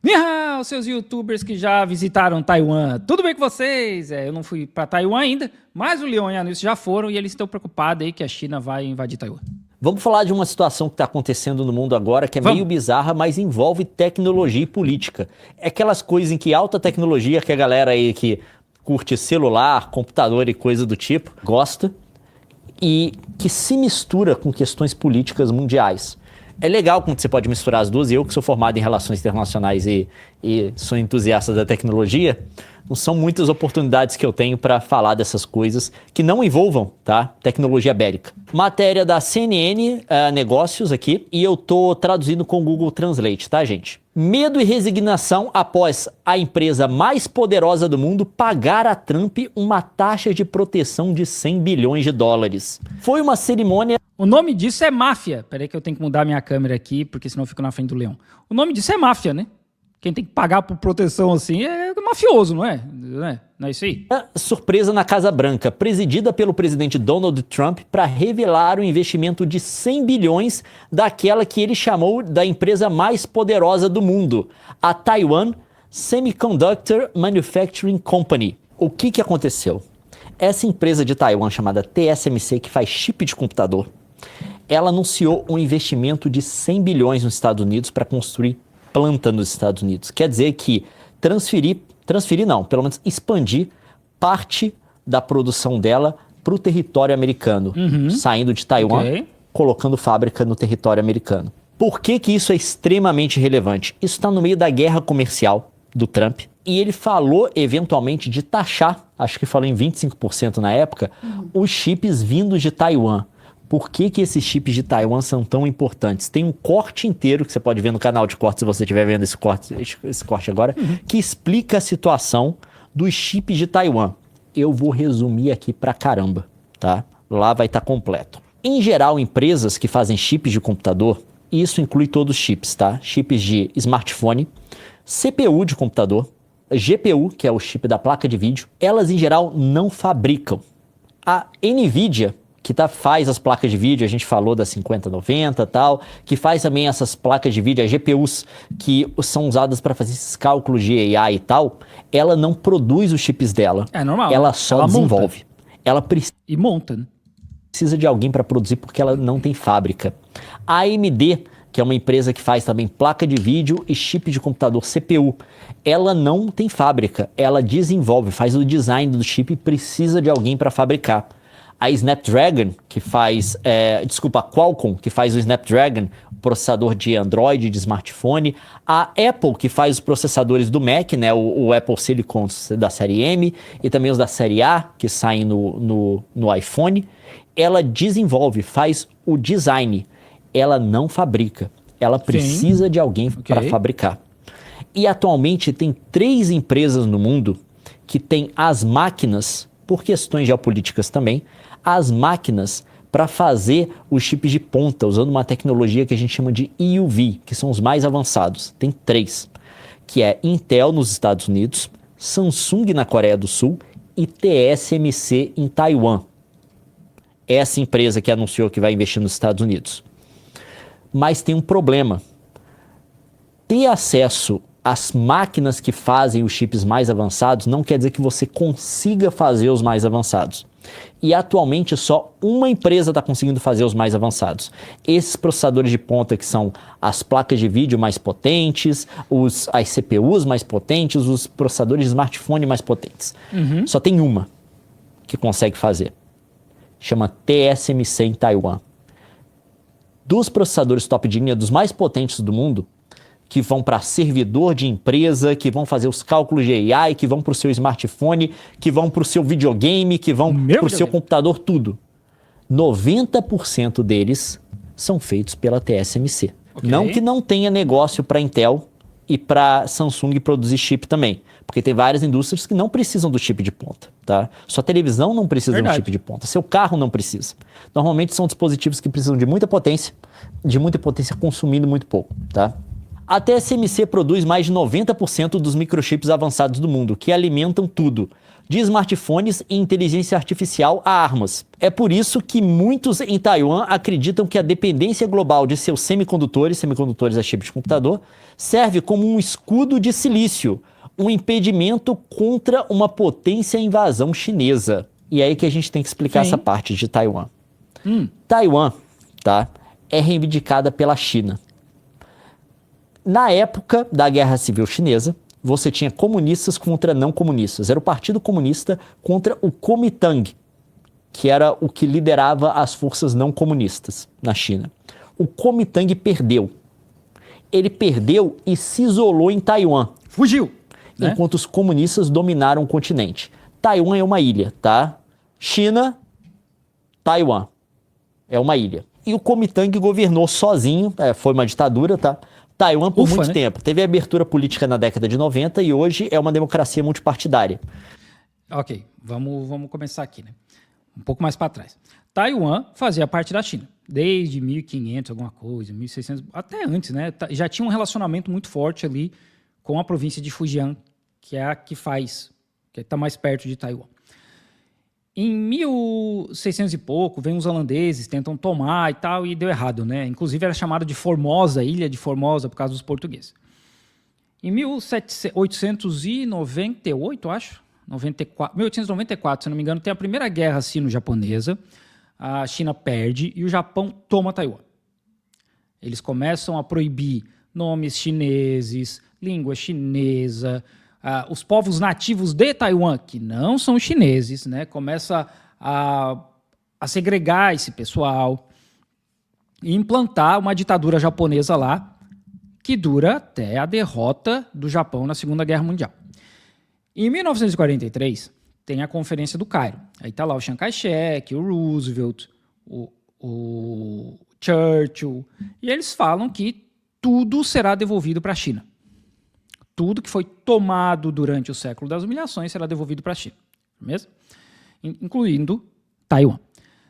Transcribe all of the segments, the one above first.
Ni hao, seus youtubers que já visitaram Taiwan. Tudo bem com vocês? Eu não fui para Taiwan ainda, mas o Leon e a Nilce já foram e eles estão preocupados aí que a China vai invadir Taiwan. Vamos falar de uma situação que está acontecendo no mundo agora que é meio bizarra, mas envolve tecnologia e política. É aquelas coisas em que alta tecnologia, que a galera aí que curte celular, computador e coisa do tipo, gosta, e que se mistura com questões políticas mundiais. É legal quando você pode misturar as duas, e eu que sou formado em relações internacionais e sou entusiasta da tecnologia, não são muitas oportunidades que eu tenho para falar dessas coisas que não envolvam, tá, tecnologia bélica. Matéria da CNN Negócios aqui, e eu tô traduzindo com o Google Translate, tá, gente? Medo e resignação após a empresa mais poderosa do mundo pagar a Trump uma taxa de proteção de 100 bilhões de dólares. Foi uma cerimônia... O nome disso é máfia. Peraí que eu tenho que mudar minha câmera aqui, porque senão eu fico na frente do Leão. O nome disso é máfia, né? Quem tem que pagar por proteção assim é mafioso, não é? Não é isso aí? Surpresa na Casa Branca, presidida pelo presidente Donald Trump, para revelar o investimento de 100 bilhões daquela que ele chamou da empresa mais poderosa do mundo, a Taiwan Semiconductor Manufacturing Company. O que aconteceu? Essa empresa de Taiwan chamada TSMC, que faz chip de computador, ela anunciou um investimento de 100 bilhões nos Estados Unidos para construir planta nos Estados Unidos. Quer dizer que pelo menos expandir parte da produção dela para o território americano, saindo de Taiwan, colocando fábrica no território americano. Por que isso é extremamente relevante? Isso está no meio da guerra comercial do Trump, e ele falou eventualmente de taxar, acho que falou em 25% na época, os chips vindos de Taiwan. Por que esses chips de Taiwan são tão importantes? Tem um corte inteiro, que você pode ver no canal de corte, se você estiver vendo esse corte agora, que explica a situação dos chips de Taiwan. Eu vou resumir aqui pra caramba, tá? Lá vai estar completo. Em geral, empresas que fazem chips de computador, isso inclui todos os chips, tá? Chips de smartphone, CPU de computador, GPU, que é o chip da placa de vídeo, elas em geral não fabricam. A NVIDIA, que faz as placas de vídeo, a gente falou da 5090 e tal, que faz também essas placas de vídeo, as GPUs, que são usadas para fazer esses cálculos de AI e tal, ela não produz os chips dela. É normal. Ela só desenvolve. Ela e monta, né? Precisa de alguém para produzir porque ela não tem fábrica. A AMD, que é uma empresa que faz também placa de vídeo e chip de computador, CPU, ela não tem fábrica, ela desenvolve, faz o design do chip e precisa de alguém para fabricar. A Snapdragon, que faz... a Qualcomm, que faz o Snapdragon, processador de Android, de smartphone. A Apple, que faz os processadores do Mac, né? O Apple Silicon da série M e também os da série A, que saem no iPhone. Ela desenvolve, faz o design. Ela não fabrica. Ela precisa de alguém para fabricar. E atualmente tem 3 empresas no mundo que têm as máquinas, por questões geopolíticas também, as máquinas para fazer os chips de ponta, usando uma tecnologia que a gente chama de EUV, que são os mais avançados. Tem 3, que é Intel nos Estados Unidos, Samsung na Coreia do Sul e TSMC em Taiwan. Essa empresa que anunciou que vai investir nos Estados Unidos. Mas tem um problema. Ter acesso às máquinas que fazem os chips mais avançados não quer dizer que você consiga fazer os mais avançados. E atualmente só uma empresa está conseguindo fazer os mais avançados. Esses processadores de ponta, que são as placas de vídeo mais potentes, as CPUs mais potentes, os processadores de smartphone mais potentes. Só tem uma que consegue fazer. Chama TSMC em Taiwan. Dos processadores top de linha, dos mais potentes do mundo, que vão para servidor de empresa, que vão fazer os cálculos de AI, que vão para o seu smartphone, que vão para o seu videogame, que vão para o seu computador, tudo. 90% deles são feitos pela TSMC. Não que não tenha negócio para Intel e para Samsung produzir chip também, porque tem várias indústrias que não precisam do chip de ponta, tá? Sua televisão não precisa de um chip de ponta, seu carro não precisa. Normalmente são dispositivos que precisam de muita potência consumindo muito pouco, tá? A TSMC produz mais de 90% dos microchips avançados do mundo, que alimentam tudo, de smartphones e inteligência artificial a armas. É por isso que muitos em Taiwan acreditam que a dependência global de seus semicondutores a chip de computador, serve como um escudo de silício, um impedimento contra uma potência invasão chinesa. E é aí que a gente tem que explicar essa parte de Taiwan. Taiwan, tá, é reivindicada pela China. Na época da Guerra Civil Chinesa, você tinha comunistas contra não comunistas. Era o Partido Comunista contra o Kuomintang, que era o que liderava as forças não comunistas na China. O Kuomintang perdeu. Ele perdeu e se isolou em Taiwan. Fugiu, né? Enquanto os comunistas dominaram o continente. Taiwan é uma ilha, tá? China, Taiwan. É uma ilha. E o Kuomintang governou sozinho, foi uma ditadura, tá? Taiwan por muito tempo. Teve abertura política na década de 90 e hoje é uma democracia multipartidária. Ok, vamos começar aqui, né? Um pouco mais para trás. Taiwan fazia parte da China, desde 1500, alguma coisa, 1600, até antes, né? Já tinha um relacionamento muito forte ali com a província de Fujian, que é a que está mais perto de Taiwan. Em 1600 e pouco, vem os holandeses, tentam tomar e tal, e deu errado, né? Inclusive era chamado de Formosa, Ilha de Formosa, por causa dos portugueses. Em 1898, acho, 1894, se não me engano, tem a primeira guerra sino-japonesa, a China perde e o Japão toma Taiwan. Eles começam a proibir nomes chineses, língua chinesa. Os povos nativos de Taiwan, que não são chineses, né, começa a segregar esse pessoal e implantar uma ditadura japonesa lá, que dura até a derrota do Japão na Segunda Guerra Mundial. Em 1943, tem a Conferência do Cairo. Aí está lá o Chiang Kai-shek, o Roosevelt, o Churchill, e eles falam que tudo será devolvido para a China. Tudo que foi tomado durante o século das humilhações será devolvido para a China, mesmo? Incluindo Taiwan.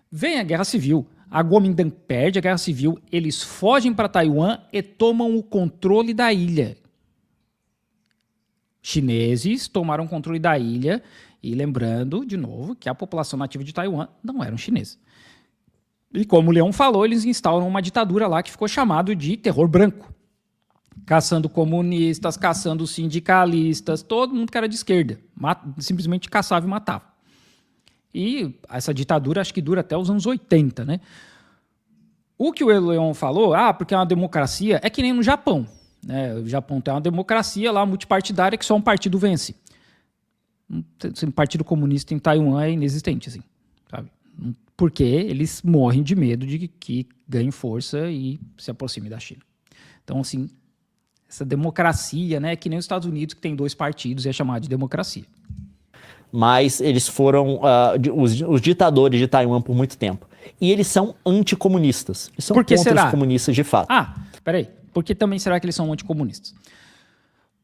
Vem a Guerra Civil, a Kuomintang perde a Guerra Civil, eles fogem para Taiwan e tomam o controle da ilha. Chineses tomaram o controle da ilha, e lembrando, de novo, que a população nativa de Taiwan não eram chineses. E como o Leão falou, eles instauram uma ditadura lá que ficou chamado de terror branco. Caçando comunistas, caçando sindicalistas, todo mundo que era de esquerda. Simplesmente caçava e matava. E essa ditadura acho que dura até os anos 80, né? O que o Leon falou, porque é uma democracia, é que nem no Japão. Né? O Japão tem uma democracia lá multipartidária que só um partido vence. Um partido comunista em Taiwan é inexistente, assim, sabe? Porque eles morrem de medo de que ganhem força e se aproxime da China. Então, assim, essa democracia, né, que nem os Estados Unidos, que tem 2 partidos, é chamado de democracia. Mas eles foram os ditadores de Taiwan por muito tempo. E eles são anticomunistas. Eles são contra os comunistas de fato. Peraí. Por que também será que eles são anticomunistas?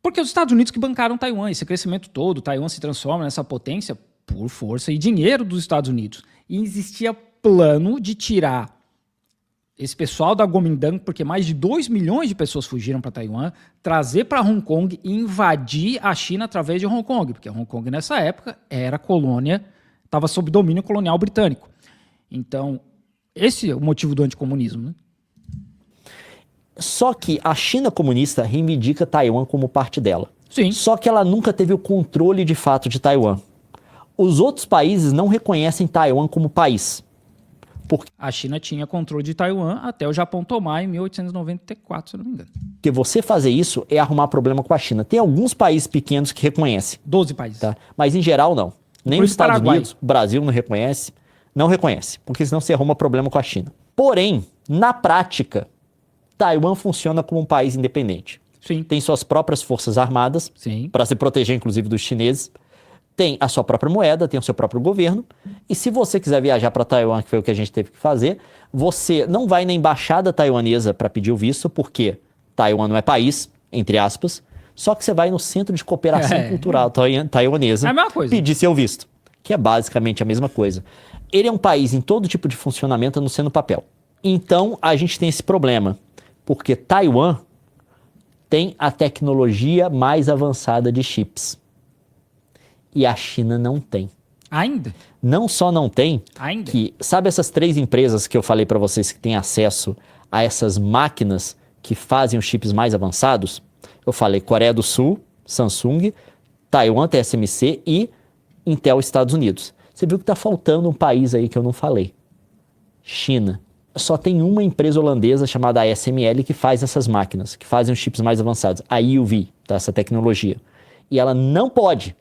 Porque os Estados Unidos que bancaram Taiwan, esse crescimento todo, Taiwan se transforma nessa potência por força e dinheiro dos Estados Unidos. E existia plano de tirar esse pessoal da Kuomintang, porque mais de 2 milhões de pessoas fugiram para Taiwan, trazer para Hong Kong e invadir a China através de Hong Kong, porque Hong Kong nessa época era colônia, estava sob domínio colonial britânico. Então, esse é o motivo do anticomunismo, né? Só que a China comunista reivindica Taiwan como parte dela. Sim. Só que ela nunca teve o controle de fato de Taiwan. Os outros países não reconhecem Taiwan como país. A China tinha controle de Taiwan até o Japão tomar em 1894, se não me engano. Porque você fazer isso é arrumar problema com a China. Tem alguns países pequenos que reconhecem. 12 países. Tá? Mas em geral não. Nem os Estados Unidos, o Brasil não reconhece. Não reconhece, porque senão você arruma problema com a China. Porém, na prática, Taiwan funciona como um país independente. Sim. Tem suas próprias forças armadas, para se proteger inclusive dos chineses. Tem a sua própria moeda, tem o seu próprio governo. E se você quiser viajar para Taiwan, que foi o que a gente teve que fazer, você não vai na embaixada taiwanesa para pedir o visto, porque Taiwan não é país, entre aspas. Só que você vai no Centro de Cooperação Cultural Taiwanesa pedir seu visto, que é basicamente a mesma coisa. Ele é um país em todo tipo de funcionamento, a não ser no papel. Então, a gente tem esse problema, porque Taiwan tem a tecnologia mais avançada de chips. E a China não tem. Ainda? Não só não tem, Ainda? sabe essas 3 empresas que eu falei para vocês que têm acesso a essas máquinas que fazem os chips mais avançados? Eu falei Coreia do Sul, Samsung, Taiwan, TSMC e Intel, Estados Unidos. Você viu que está faltando um país aí que eu não falei. China. Só tem uma empresa holandesa chamada ASML que faz essas máquinas, que fazem os chips mais avançados, a EUV, tá? Essa tecnologia. E ela não pode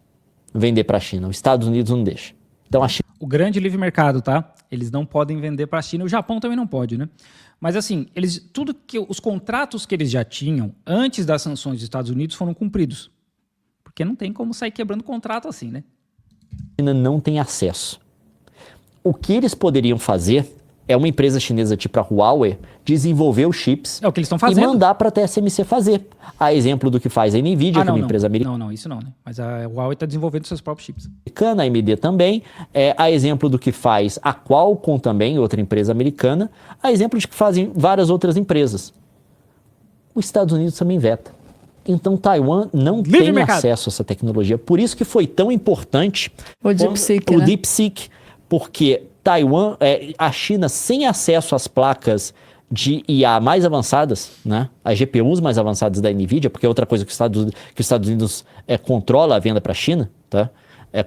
vender para a China, os Estados Unidos não deixa. Então a China... O grande livre mercado, tá? Eles não podem vender para a China, o Japão também não pode, né? Mas assim, os contratos que eles já tinham antes das sanções dos Estados Unidos foram cumpridos. Porque não tem como sair quebrando contrato assim, né? A China não tem acesso. O que eles poderiam fazer é uma empresa chinesa tipo a Huawei desenvolver os chips É o que eles estão fazendo. e mandar para a TSMC fazer. A exemplo do que faz a NVIDIA, que é uma empresa americana. Não, isso não, né? Mas a Huawei está desenvolvendo seus próprios chips. A AMD também, a exemplo do que faz a Qualcomm também, outra empresa americana, a exemplo de que fazem várias outras empresas. Os Estados Unidos também veta. Então Taiwan não tem acesso a essa tecnologia. Por isso que foi tão importante o DeepSeek, o DeepSeek, porque Taiwan, a China sem acesso às placas de IA mais avançadas, né? As GPUs mais avançadas da NVIDIA, porque é outra coisa que os Estados Unidos controla a venda para a China, tá?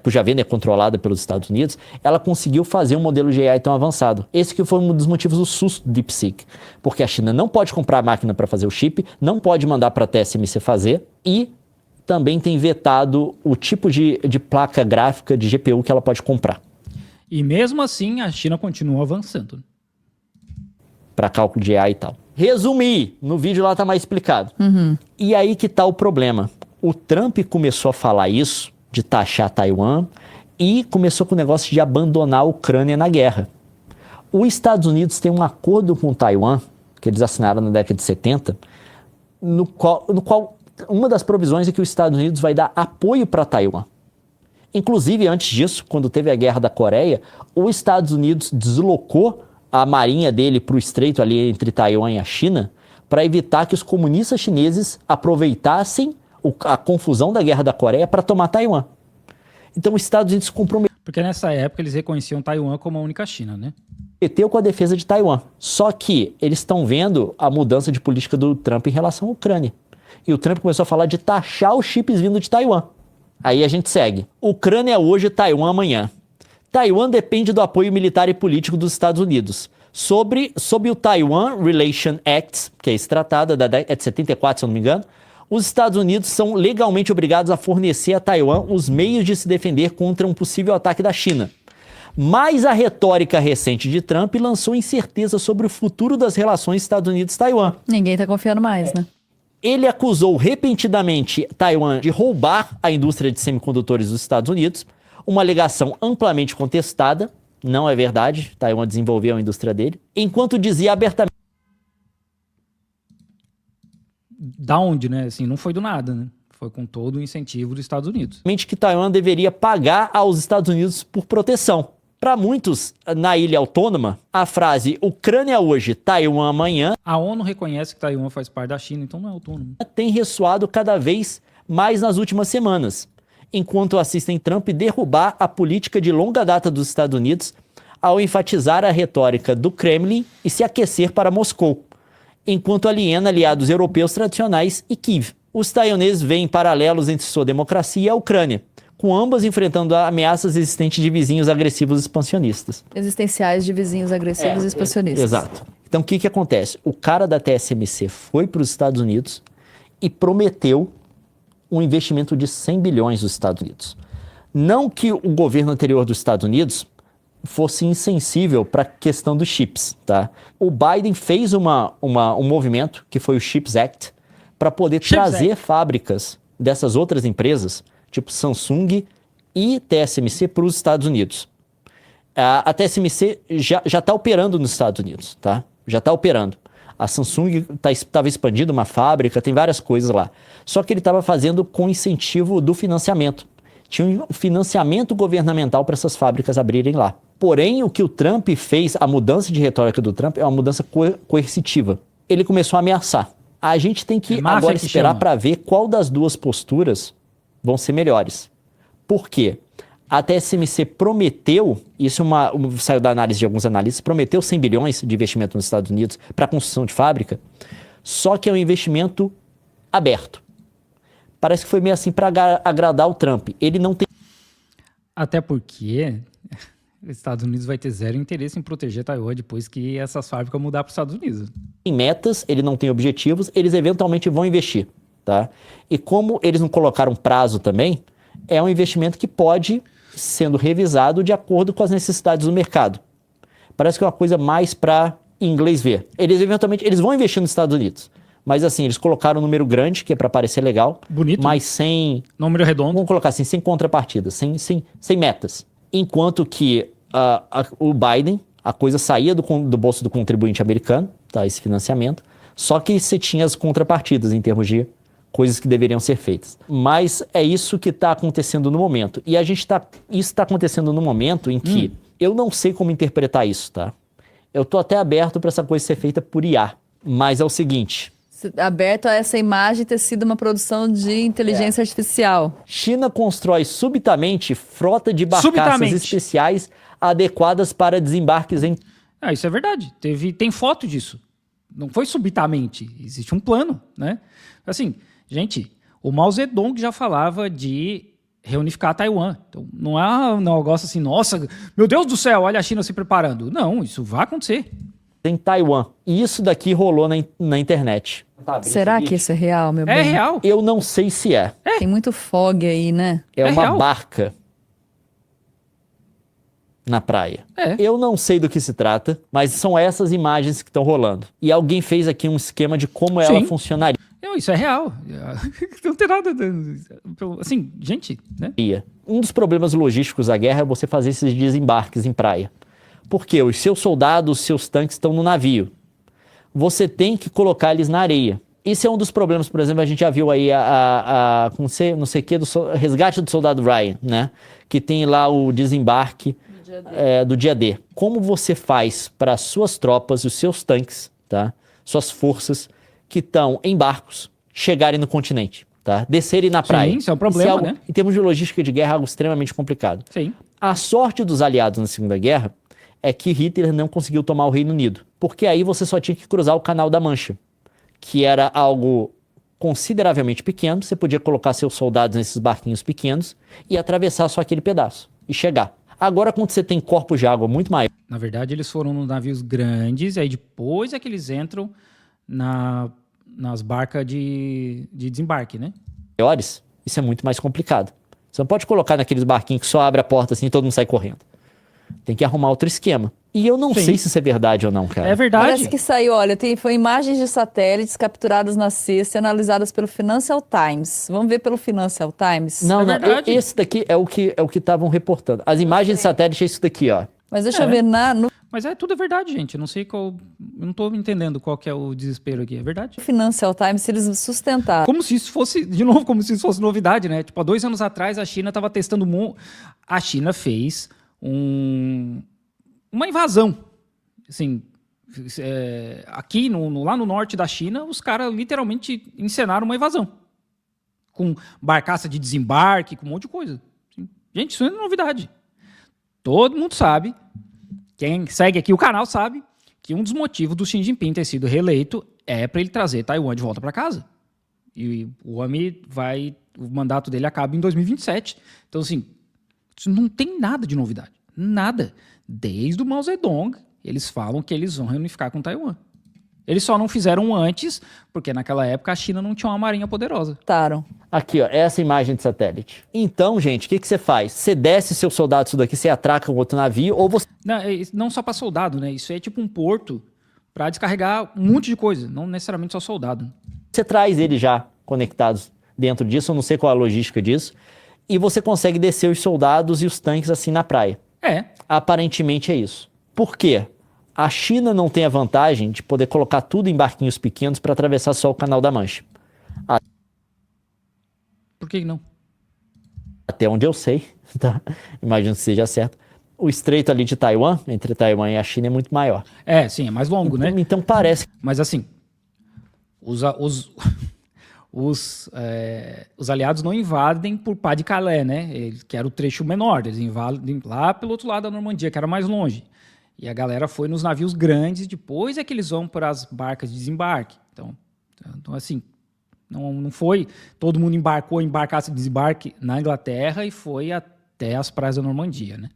Cuja venda é controlada pelos Estados Unidos, ela conseguiu fazer um modelo de AI tão avançado. Esse que foi um dos motivos do susto do DeepSeek, porque a China não pode comprar a máquina para fazer o chip, não pode mandar para a TSMC fazer e também tem vetado o tipo de placa gráfica de GPU que ela pode comprar. E mesmo assim, a China continua avançando. Para cálculo de AI e tal. Resumir, no vídeo lá tá mais explicado. E aí que tá o problema. O Trump começou a falar isso, de taxar Taiwan, e começou com o negócio de abandonar a Ucrânia na guerra. Os Estados Unidos têm um acordo com Taiwan, que eles assinaram na década de 70, no qual uma das provisões é que os Estados Unidos vai dar apoio para Taiwan. Inclusive, antes disso, quando teve a Guerra da Coreia, os Estados Unidos deslocou a marinha dele para o estreito ali entre Taiwan e a China para evitar que os comunistas chineses aproveitassem a confusão da Guerra da Coreia para tomar Taiwan. Então, os Estados Unidos se comprometeu. Porque nessa época eles reconheciam Taiwan como a única China, né? Com a defesa de Taiwan. Só que eles estão vendo a mudança de política do Trump em relação à Ucrânia. E o Trump começou a falar de taxar os chips vindo de Taiwan. Aí a gente segue. Ucrânia hoje, Taiwan amanhã. Taiwan depende do apoio militar e político dos Estados Unidos. Sob o Taiwan Relation Act, que é esse tratado é de 74, se eu não me engano, os Estados Unidos são legalmente obrigados a fornecer a Taiwan os meios de se defender contra um possível ataque da China. Mas a retórica recente de Trump lançou incerteza sobre o futuro das relações Estados Unidos-Taiwan. Ninguém tá confiando mais, né? Ele acusou repentinamente Taiwan de roubar a indústria de semicondutores dos Estados Unidos, uma alegação amplamente contestada. Não é verdade, Taiwan desenvolveu a indústria dele, enquanto dizia abertamente... Da onde, né? Assim, não foi do nada, né? Foi com todo o incentivo dos Estados Unidos. Que Taiwan deveria pagar aos Estados Unidos por proteção. Para muitos, na ilha autônoma, a frase Ucrânia hoje, Taiwan amanhã... A ONU reconhece que Taiwan faz parte da China, então não é autônomo. ...tem ressoado cada vez mais nas últimas semanas, enquanto assistem Trump derrubar a política de longa data dos Estados Unidos ao enfatizar a retórica do Kremlin e se aquecer para Moscou, enquanto aliena aliados europeus tradicionais e Kiev. Os taiwaneses veem paralelos entre sua democracia e a Ucrânia, com ambas enfrentando ameaças existentes de vizinhos agressivos expansionistas. Existenciais de vizinhos agressivos e expansionistas. Exato. Então, o que acontece? O cara da TSMC foi para os Estados Unidos e prometeu um investimento de 100 bilhões dos Estados Unidos. Não que o governo anterior dos Estados Unidos fosse insensível para a questão dos chips, tá? O Biden fez um movimento, que foi o CHIPS Act, para poder trazer fábricas dessas outras empresas, tipo Samsung e TSMC, para os Estados Unidos. A TSMC já está operando nos Estados Unidos, tá? Já está operando. A Samsung estava expandindo uma fábrica, tem várias coisas lá. Só que ele estava fazendo com incentivo do financiamento. Tinha um financiamento governamental para essas fábricas abrirem lá. Porém, o que o Trump fez, a mudança de retórica do Trump é uma mudança coercitiva. Ele começou a ameaçar. A gente tem que É máfia agora que esperar chama. para ver qual das duas posturas vão ser melhores. Por quê? A TSMC prometeu, isso saiu da análise de alguns analistas, prometeu 100 bilhões de investimento nos Estados Unidos para construção de fábrica, só que é um investimento aberto. Parece que foi meio assim para agradar o Trump. Ele não tem Até porque os Estados Unidos vai ter zero interesse em proteger Taiwan depois que essas fábricas mudar para os Estados Unidos. metas, ele não tem objetivos, eles eventualmente vão investir, tá? E como eles não colocaram prazo também, é um investimento que pode sendo revisado de acordo com as necessidades do mercado. Parece que é uma coisa mais para inglês ver. Eles eventualmente eles vão investir nos Estados Unidos, mas assim, eles colocaram um número grande, que é para parecer legal, Bonito, mas sem, Número redondo. vamos colocar assim, sem contrapartidas, sem metas. Enquanto que o Biden, a coisa saía do bolso do contribuinte americano, tá, esse financiamento, só que você tinha as contrapartidas em termos de coisas que deveriam ser feitas. Mas é isso que está acontecendo no momento. E isso está acontecendo no momento em que eu não sei como interpretar isso, tá? Eu estou até aberto para essa coisa ser feita por IA. Mas é o seguinte, Aberto a essa imagem ter sido uma produção de inteligência artificial. China constrói subitamente frota de barcaças Subitamente. especiais adequadas para desembarques em... Ah, isso é verdade. Tem foto disso. Não foi subitamente. Existe um plano, né? Assim, gente, o Mao Zedong já falava de reunificar Taiwan. Então, não é um negócio assim, nossa, meu Deus do céu, olha a China se preparando. Não, isso vai acontecer. em Taiwan. E isso daqui rolou na internet. Será que isso é real, meu É bem? real. Eu não sei se é. Tem muito fog aí, né? É É uma real. barca na praia. É. Eu não sei do que se trata, mas são essas imagens que estão rolando. E alguém fez aqui um esquema de como ela Sim. funcionaria. Não, isso é real. Não tem nada. Assim, gente, né? Um dos problemas logísticos da guerra é você fazer esses desembarques em praia. Porque os seus soldados, os seus tanques estão no navio. Você tem que colocar eles na areia. Esse é um dos problemas, por exemplo, a gente já viu aí não sei o que, resgate do soldado Ryan, né? Que tem lá o desembarque do dia D. Como você faz para as suas tropas, os seus tanques, tá? Suas forças que estão em barcos chegarem no continente, tá? Descerem na praia. Sim, isso é um problema, algo, né? Em termos de logística de guerra, é algo extremamente complicado. Sim. A sorte dos aliados na Segunda Guerra é que Hitler não conseguiu tomar o Reino Unido, porque aí você só tinha que cruzar o Canal da Mancha, que era algo consideravelmente pequeno, você podia colocar seus soldados nesses barquinhos pequenos e atravessar só aquele pedaço e chegar. Agora, quando você tem corpos de água muito Na verdade, eles foram nos navios grandes, e aí depois é que eles entram nas barcas de desembarque, né? maiores, isso é muito mais complicado. Você não pode colocar naqueles barquinhos que só abre a porta assim e todo mundo sai correndo. Tem que arrumar outro esquema. E eu não Sim. sei se isso é verdade ou não, cara. É verdade. Parece que saiu, olha, foi imagens de satélites capturadas na sexta e analisadas pelo Financial Times. Vamos ver pelo Financial Times? Não, É não, verdade. esse daqui é o que estavam reportando. As imagens de satélite é isso daqui, ó. Mas deixa eu ver no Mas tudo é verdade, gente. Eu não sei qual. Eu não tô entendendo qual que é o desespero aqui. É verdade. Financial Times, se eles sustentaram. Como se isso fosse, de novo, como se isso fosse novidade, né? Tipo, há 2 anos atrás a China estava testando. A China fez uma invasão. Assim, aqui lá no norte da China, os caras literalmente encenaram uma invasão. Com barcaça de desembarque, com um monte de coisa. Gente, isso não é novidade. Todo mundo sabe, quem segue aqui o canal sabe, que um dos motivos do Xi Jinping ter sido reeleito é para ele trazer Taiwan de volta para casa. E o homem o mandato dele acaba em 2027. Então, assim, isso não tem nada de novidade. Nada. Desde o Mao Zedong, eles falam que eles vão reunificar com Taiwan. Eles só não fizeram antes, porque naquela época a China não tinha uma marinha poderosa. Aqui, ó, essa imagem de satélite. Então, gente, o que você faz? Você desce seus soldados isso daqui, você atraca um outro navio, ou você... Não só para soldado, né? Isso é tipo um porto para descarregar um monte de coisa, não necessariamente só soldado. Você traz eles já conectados dentro disso, eu não sei qual a logística disso, e você consegue descer os soldados e os tanques assim na praia. Aparentemente é isso. Por quê? A China não tem a vantagem de poder colocar tudo em barquinhos pequenos para atravessar só o Canal da Mancha. Por que não? Até onde eu sei, tá? Imagino que seja certo. O estreito ali de Taiwan, entre Taiwan e a China, é muito maior. Sim, é mais longo, né? Então parece Mas assim, Os aliados não invadem por Pas de Calais, né? Que era o trecho menor. Eles invadem lá pelo outro lado da Normandia, que era mais longe. E a galera foi nos navios grandes, depois é que eles vão para as barcas de desembarque. Então assim, não foi todo mundo embarcasse e desembarque na Inglaterra e foi até as praias da Normandia, né?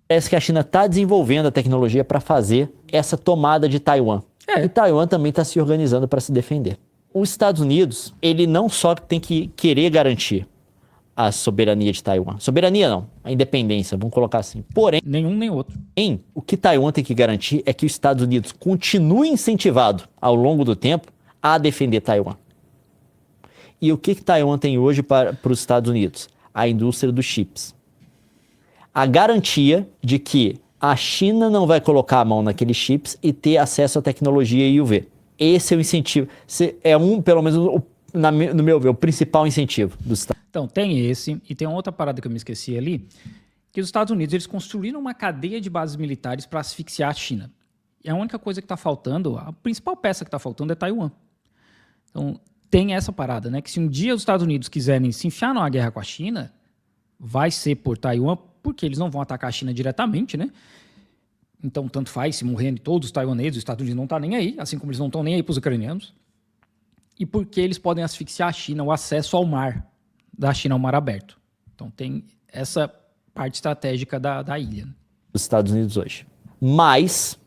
Parece que a China está desenvolvendo a tecnologia para fazer essa tomada de Taiwan. E Taiwan também está se organizando para se defender. Os Estados Unidos, ele não só tem que querer garantir a soberania de Taiwan. Soberania não, a independência, vamos colocar assim. Porém, nenhum nem outro. O que Taiwan tem que garantir é que os Estados Unidos continue incentivado ao longo do tempo a defender Taiwan. E o que Taiwan tem hoje para os Estados Unidos? A indústria dos chips. A garantia de que a China não vai colocar a mão naqueles chips e ter acesso à tecnologia EUV. Esse é o incentivo. Pelo menos, no meu ver, o principal incentivo dos Estados Unidos. Então, tem esse, e tem outra parada que eu me esqueci ali, que os Estados Unidos eles construíram uma cadeia de bases militares para asfixiar a China. E a única coisa que está faltando, a principal peça que está faltando é Taiwan. Então, tem essa parada, né? Que se um dia os Estados Unidos quiserem se enfiar numa guerra com a China, vai ser por Taiwan, porque eles não vão atacar a China diretamente, né? Então, tanto faz se morrendo todos os taiwaneses, os Estados Unidos não estão nem aí, assim como eles não estão nem aí para os ucranianos. E porque eles podem asfixiar a China, o acesso ao mar, da China ao mar aberto. Então, tem essa parte estratégica da ilha. Dos Estados Unidos hoje. Mas,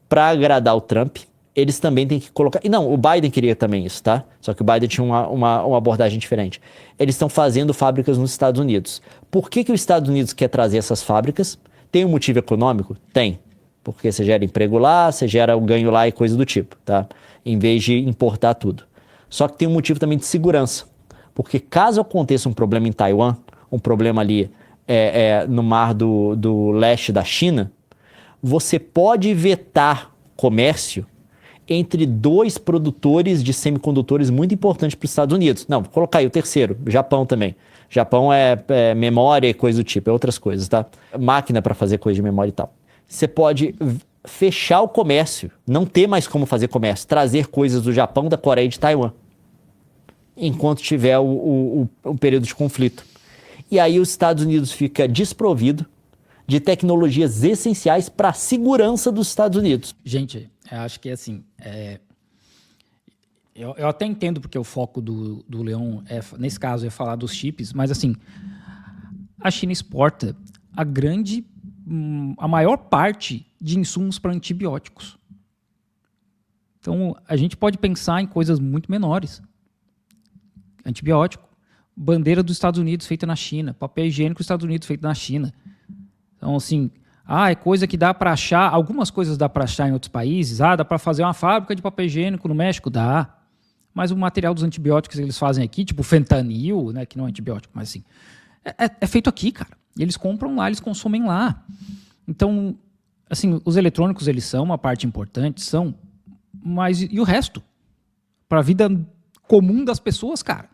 para agradar o Trump, eles também têm que colocar... E não, o Biden queria também isso, tá? Só que o Biden tinha uma abordagem diferente. Eles estão fazendo fábricas nos Estados Unidos. Por que os Estados Unidos quer trazer essas fábricas? Tem um motivo econômico? Tem. Porque você gera emprego lá, você gera um ganho lá e coisa do tipo, tá? Em vez de importar tudo. Só que tem um motivo também de segurança. Porque caso aconteça um problema em Taiwan, um problema ali no mar do leste da China, você pode vetar comércio entre dois produtores de semicondutores muito importantes para os Estados Unidos. Não, vou colocar aí o terceiro, o Japão também. Japão é memória e coisa do tipo, é outras coisas, tá? Máquina para fazer coisa de memória e tal. Você pode fechar o comércio, não ter mais como fazer comércio, trazer coisas do Japão, da Coreia e de Taiwan, enquanto tiver o período de conflito. E aí os Estados Unidos fica desprovido de tecnologias essenciais para a segurança dos Estados Unidos. Gente, eu acho que assim, eu até entendo porque o foco do Leon, nesse caso, é falar dos chips, mas assim, a China exporta a maior parte de insumos para antibióticos. Então, a gente pode pensar em coisas muito menores. Antibiótico, bandeira dos Estados Unidos feita na China, papel higiênico dos Estados Unidos feito na China. Então, assim, é coisa que dá para achar, algumas coisas dá para achar em outros países, dá para fazer uma fábrica de papel higiênico no México, dá. Mas o material dos antibióticos que eles fazem aqui, tipo fentanil, né, que não é antibiótico, mas assim, é feito aqui, cara. E eles compram lá, eles consomem lá. Então, assim, os eletrônicos, eles são uma parte importante, mas e o resto? Para a vida comum das pessoas, cara.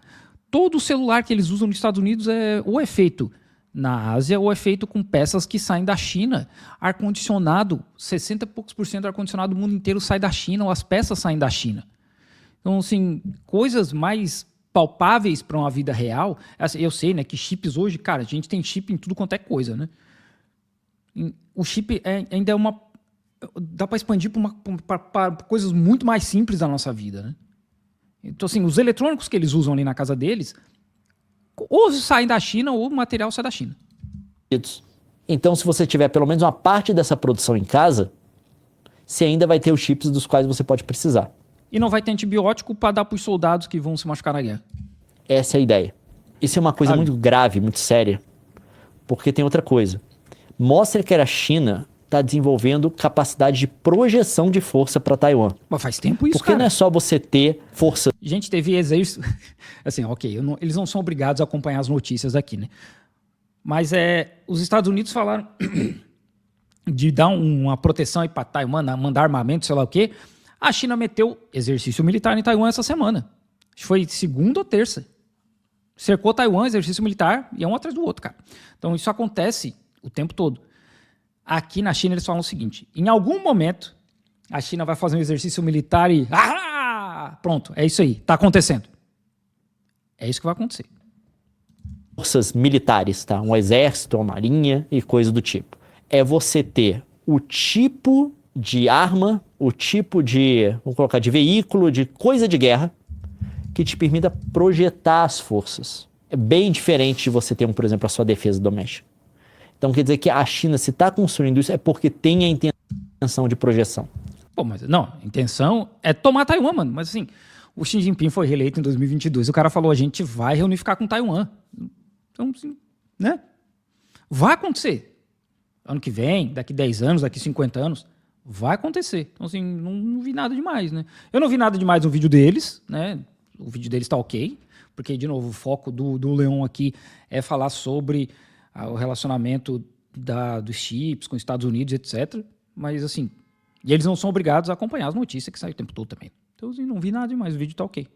Todo o celular que eles usam nos Estados Unidos ou é feito na Ásia ou é feito com peças que saem da China. Ar-condicionado, 60 e poucos % do ar-condicionado do mundo inteiro sai da China, ou as peças saem da China. Então, assim, coisas mais palpáveis para uma vida real. Eu sei, né, que chips hoje, cara, a gente tem chip em tudo quanto é coisa, né? O chip ainda é uma... Dá para expandir para coisas muito mais simples da nossa vida, né? Então, assim, os eletrônicos que eles usam ali na casa deles, ou saem da China, ou o material sai da China. Então, se você tiver pelo menos uma parte dessa produção em casa, você ainda vai ter os chips dos quais você pode precisar. E não vai ter antibiótico para dar para os soldados que vão se machucar na guerra. Essa é a ideia. Isso é uma coisa muito grave, muito séria. Porque tem outra coisa. Mostra que a China está desenvolvendo capacidade de projeção de força para Taiwan. Mas faz tempo isso, porque cara. Não é só você ter força. Gente, teve exército... Assim, ok, eles não são obrigados a acompanhar as notícias aqui, né? Mas os Estados Unidos falaram de dar uma proteção aí para Taiwan, mandar armamento, sei lá o quê. A China meteu exercício militar em Taiwan essa semana. Acho que foi segunda ou terça. Cercou Taiwan, exercício militar, e é um atrás do outro, cara. Então isso acontece o tempo todo. Aqui na China eles falam o seguinte: em algum momento a China vai fazer um exercício militar e pronto, é isso aí, tá acontecendo. É isso que vai acontecer. Forças militares, tá? Um exército, uma marinha e coisa do tipo. É você ter o tipo de arma, o tipo de, vamos colocar, de veículo, de coisa de guerra que te permita projetar as forças. É bem diferente de você ter, por exemplo, a sua defesa doméstica. Então quer dizer que a China, se está construindo isso, é porque tem a intenção de projeção. Pô, mas não, a intenção é tomar Taiwan, mano. Mas assim, o Xi Jinping foi reeleito em 2022. O cara falou, a gente vai reunificar com Taiwan. Então, assim, né? Vai acontecer. Ano que vem, daqui 10 anos, daqui 50 anos, vai acontecer. Então, assim, não vi nada demais, né? Eu não vi nada demais no vídeo deles, né? O vídeo deles tá ok. Porque, de novo, o foco do Leon aqui é falar sobre o relacionamento dos chips com os Estados Unidos, etc. Mas, assim, e eles não são obrigados a acompanhar as notícias que saem o tempo todo também. Então, assim, não vi nada demais. O vídeo tá ok.